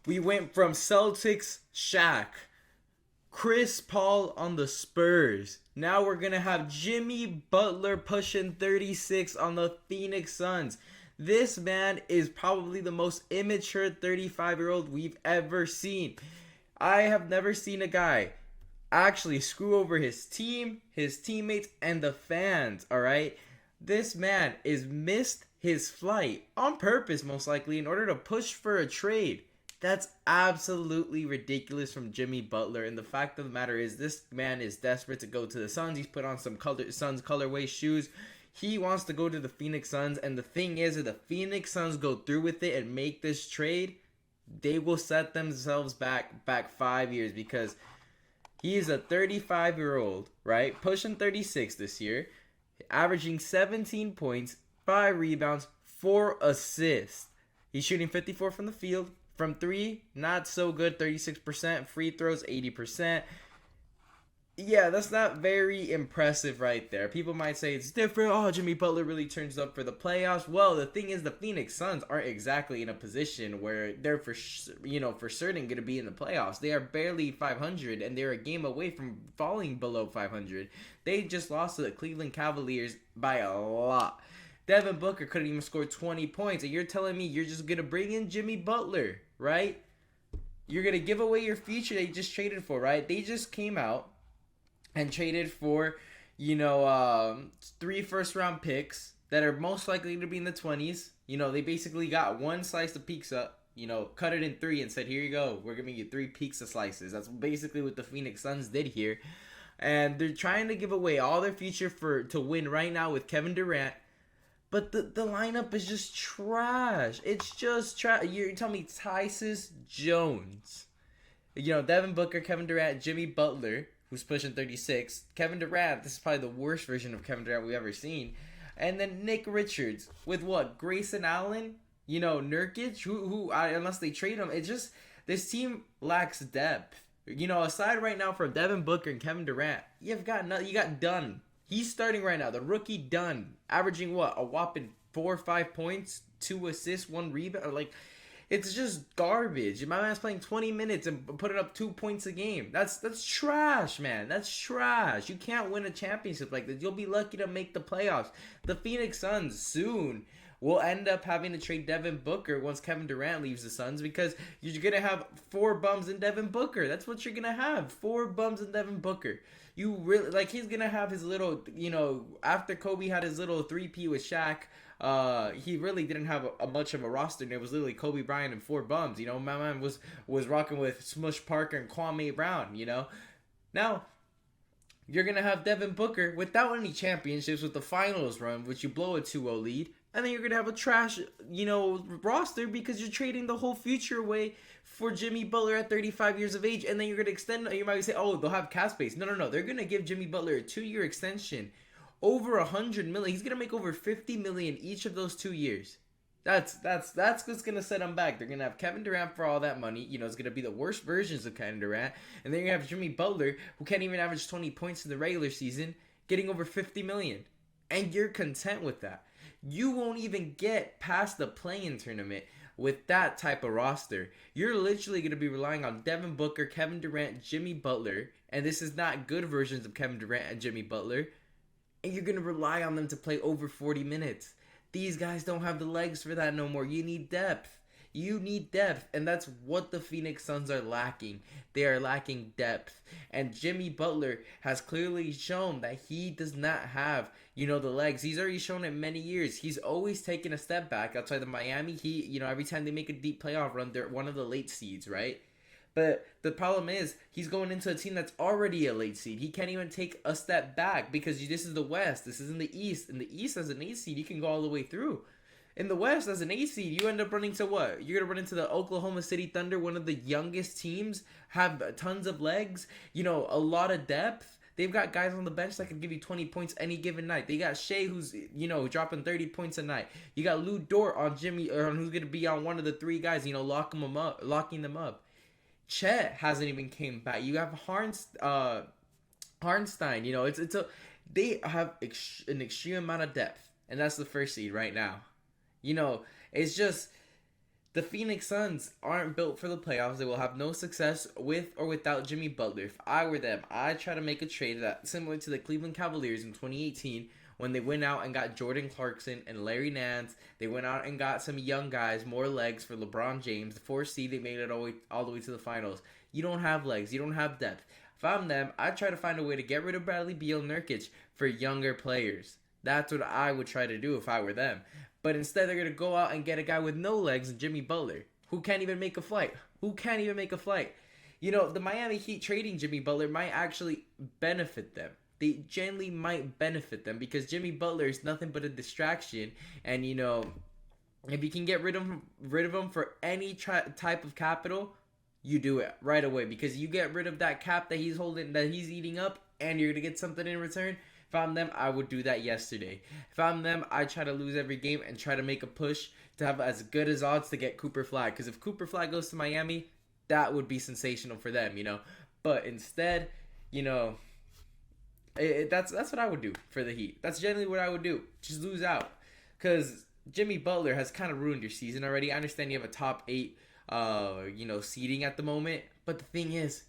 We went from Celtics, Shaq, Chris Paul on the Spurs. Now we're going to have Jimmy Butler pushing 36 on the Phoenix Suns. This man is probably the most immature 35-year-old we've ever seen. I have never seen a guy actually screw over his team, his teammates, and the fans, all right? This man is missed his flight on purpose, most likely, in order to push for a trade. That's absolutely ridiculous from Jimmy Butler. And the fact of the matter is, this man is desperate to go to the Suns. He's put on some Suns colorway shoes. He wants to go to the Phoenix Suns. And the thing is, if the Phoenix Suns go through with it and make this trade, they will set themselves back 5 years, because he is a 35-year-old, right? Pushing 36 this year, averaging 17 points, 5 rebounds, 4 assists. He's shooting 54 from the field. From 3, not so good, 36%. Free throws, 80%. Yeah, that's not very impressive right there. People might say it's different. Oh, Jimmy Butler really turns up for the playoffs. Well, the thing is, the Phoenix Suns aren't exactly in a position where they're for certain going to be in the playoffs. They are barely 500, and they're a game away from falling below 500. They just lost to the Cleveland Cavaliers by a lot. Devin Booker couldn't even score 20 points, and you're telling me you're just going to bring in Jimmy Butler, right? You're going to give away your future they just traded for, right? They just came out and traded for, 3 first-round picks that are most likely to be in the 20s. They basically got one slice of pizza, cut it in 3 and said, here you go. We're giving you 3 pizza slices. That's basically what the Phoenix Suns did here. And they're trying to give away all their future to win right now with Kevin Durant. But the lineup is just trash. It's just trash. You're telling me Tysus Jones, Devin Booker, Kevin Durant, Jimmy Butler, who's pushing 36. Kevin Durant, this is probably the worst version of Kevin Durant we've ever seen. And then Nick Richards with what? Grayson Allen, Nurkic, who unless they trade him, this team lacks depth. Aside right now from Devin Booker and Kevin Durant, you got Dunn. He's starting right now. The rookie Dunn, averaging what? A whopping 4 or 5 points, 2 assists, 1 rebound. It's just garbage. My man's playing 20 minutes and putting up 2 points a game. That's trash, man. That's trash. You can't win a championship like this. You'll be lucky to make the playoffs. The Phoenix Suns soon will end up having to trade Devin Booker once Kevin Durant leaves the Suns, because you're going to have 4 bums in Devin Booker. That's what you're going to have. 4 bums in Devin Booker. You really, he's going to have his little, after Kobe had his little 3P with Shaq, he really didn't have a much of a roster. And it was literally Kobe Bryant and 4 bums. My man was rocking with Smush Parker and Kwame Brown, Now, you're going to have Devin Booker without any championships with the finals run, which you blow a 2-0 lead. And then you're going to have a trash, roster, because you're trading the whole future away for Jimmy Butler at 35 years of age. And then you're going to extend, you might say, oh, they'll have cap space. No. They're going to give Jimmy Butler a 2-year extension, over $100 million. He's going to make over $50 million each of those 2 years. That's what's going to set him back. They're going to have Kevin Durant for all that money. It's going to be the worst versions of Kevin Durant. And then you're going to have Jimmy Butler, who can't even average 20 points in the regular season, getting over $50 million. And you're content with that. You won't even get past the play-in tournament with that type of roster. You're literally going to be relying on Devin Booker, Kevin Durant, Jimmy Butler, and this is not good versions of Kevin Durant and Jimmy Butler, and you're going to rely on them to play over 40 minutes. These guys don't have the legs for that no more. You need depth. And that's what the Phoenix Suns are lacking. They are lacking depth. And Jimmy Butler has clearly shown that he does not have, the legs. He's already shown it many years. He's always taken a step back outside of Miami. Every time they make a deep playoff run, they're one of the late seeds, right? But the problem is, he's going into a team that's already a late seed. He can't even take a step back, because this is the West. This isn't the East. In the East, as an 8 seed, you can go all the way through. In the West, as an 8 seed, you end up running to what? You're going to run into the Oklahoma City Thunder, one of the youngest teams, have tons of legs, a lot of depth. They've got guys on the bench that can give you 20 points any given night. They got Shea, who's, dropping 30 points a night. You got Lou Dort on Jimmy, or who's going to be on one of the 3 guys, locking them up. Chet hasn't even came back. You have Harnstein, they have an extreme amount of depth, and that's the first seed right now. It's just, The Phoenix Suns aren't built for the playoffs. They will have no success with or without Jimmy Butler. If I were them, I'd try to make a trade that similar to the Cleveland Cavaliers in 2018 when they went out and got Jordan Clarkson and Larry Nance. They went out and got some young guys, more legs for LeBron James. The 4th seed, they made it all the way to the finals. You don't have legs. You don't have depth. If I'm them, I'd try to find a way to get rid of Bradley Beal, Nurkic for younger players. That's what I would try to do if I were them. But instead, they're going to go out and get a guy with no legs, Jimmy Butler, who can't even make a flight. Who can't even make a flight? You know, the Miami Heat trading Jimmy Butler might actually benefit them. They generally might benefit them because Jimmy Butler is nothing but a distraction. And, you know, if you can get rid of him for any type of capital, you do it right away because you get rid of that cap that he's holding, that he's eating up, and you're going to get something in return. If I'm them, I would do that yesterday. If I'm them, I try to lose every game and try to make a push to have as good as odds to get Cooper Flag. Because if Cooper Flag goes to Miami, that would be sensational for them, you know. But instead, you know, that's what I would do for the Heat. That's generally what I would do. Just lose out. Because Jimmy Butler has kind of ruined your season already. I understand you have a top 8, seeding at the moment. But the thing is,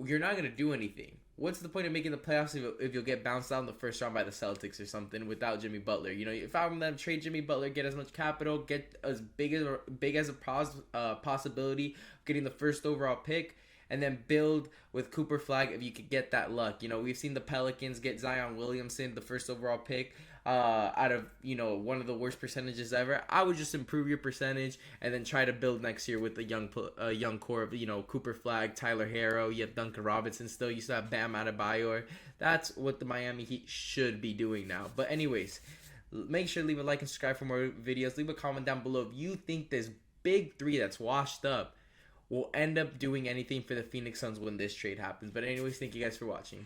you're not going to do anything. What's the point of making the playoffs if you'll get bounced out in the first round by the Celtics or something without Jimmy Butler? You know, if I'm them, trade Jimmy Butler, get as much capital, get as big as a possibility of getting the first overall pick, and then build with Cooper Flag if you could get that luck. You know, we've seen the Pelicans get Zion Williamson, the first overall pick, out of, you know, one of the worst percentages ever. I would just improve your percentage and then try to build next year with a young core of, you know, Cooper Flag, Tyler Herro. You have Duncan Robinson still. You still have Bam Adebayo. That's what the Miami Heat should be doing now. But anyways, make sure to leave a like and subscribe for more videos. Leave a comment down below if you think this big 3 that's washed up will end up doing anything for the Phoenix Suns when this trade happens. But anyways, thank you guys for watching.